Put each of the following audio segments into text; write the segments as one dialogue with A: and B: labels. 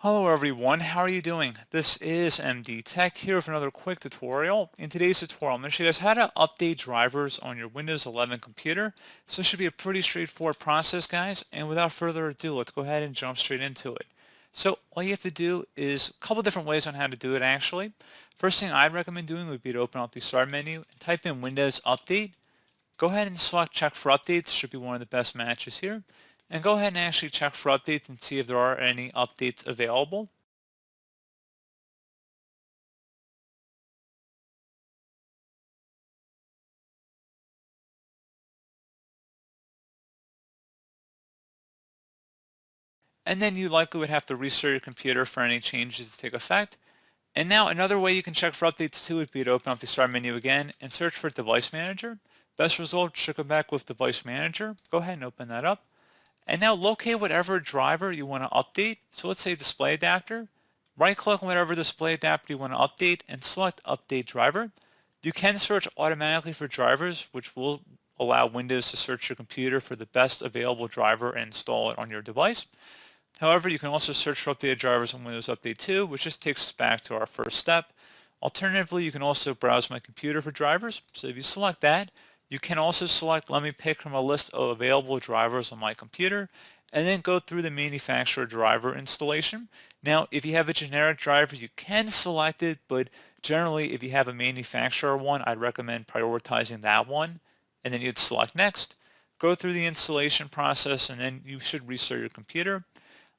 A: Hello everyone, how are you doing? This is MD Tech here with another quick tutorial. In today's tutorial, I'm going to show you guys how to update drivers on your Windows 11 computer. So this should be a pretty straightforward process, guys. And without further ado, let's go ahead and jump straight into it. So all you have to do is a couple different ways on how to do it actually. First thing I'd recommend doing would be to open up the Start menu and type in Windows Update. Go ahead and select Check for Updates, should be one of the best matches here. And go ahead and actually check for updates and see if there are any updates available. And then you likely would have to restart your computer for any changes to take effect. And now another way you can check for updates too would be to open up the Start menu again and search for Device Manager. Best result should come back with Device Manager. Go ahead and open that up. And now locate whatever driver you want to update. So let's say display adapter. Right click on whatever display adapter you want to update and select Update Driver. You can search automatically for drivers, which will allow Windows to search your computer for the best available driver and install it on your device. However, you can also search for updated drivers on Windows Update 2, which just takes us back to our first step. Alternatively, you can also browse my computer for drivers. So if you select that, you can also select let me pick from a list of available drivers on my computer and then go through the manufacturer driver installation. Now, if you have a generic driver, you can select it, but generally if you have a manufacturer one, I'd recommend prioritizing that one. And then you'd select next, go through the installation process, and then you should restart your computer.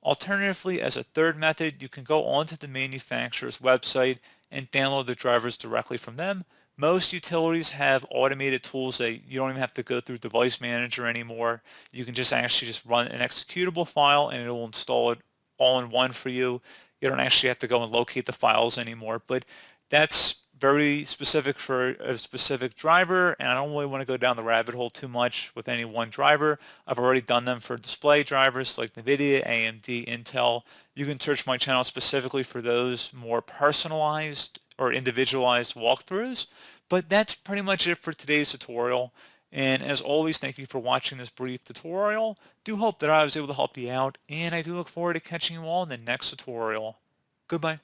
A: Alternatively, as a third method, you can go onto the manufacturer's website and download the drivers directly from them. Most utilities have automated tools that you don't even have to go through Device Manager anymore. You can just actually just run an executable file and it will install it all in one for you. You don't actually have to go and locate the files anymore, but that's very specific for a specific driver, and I don't really want to go down the rabbit hole too much with any one driver. I've already done them for display drivers like NVIDIA, AMD, Intel. You can search my channel specifically for those more personalized or individualized walkthroughs. But that's pretty much it for today's tutorial. And as always, thank you for watching this brief tutorial. Do hope that I was able to help you out, and I do look forward to catching you all in the next tutorial. Goodbye.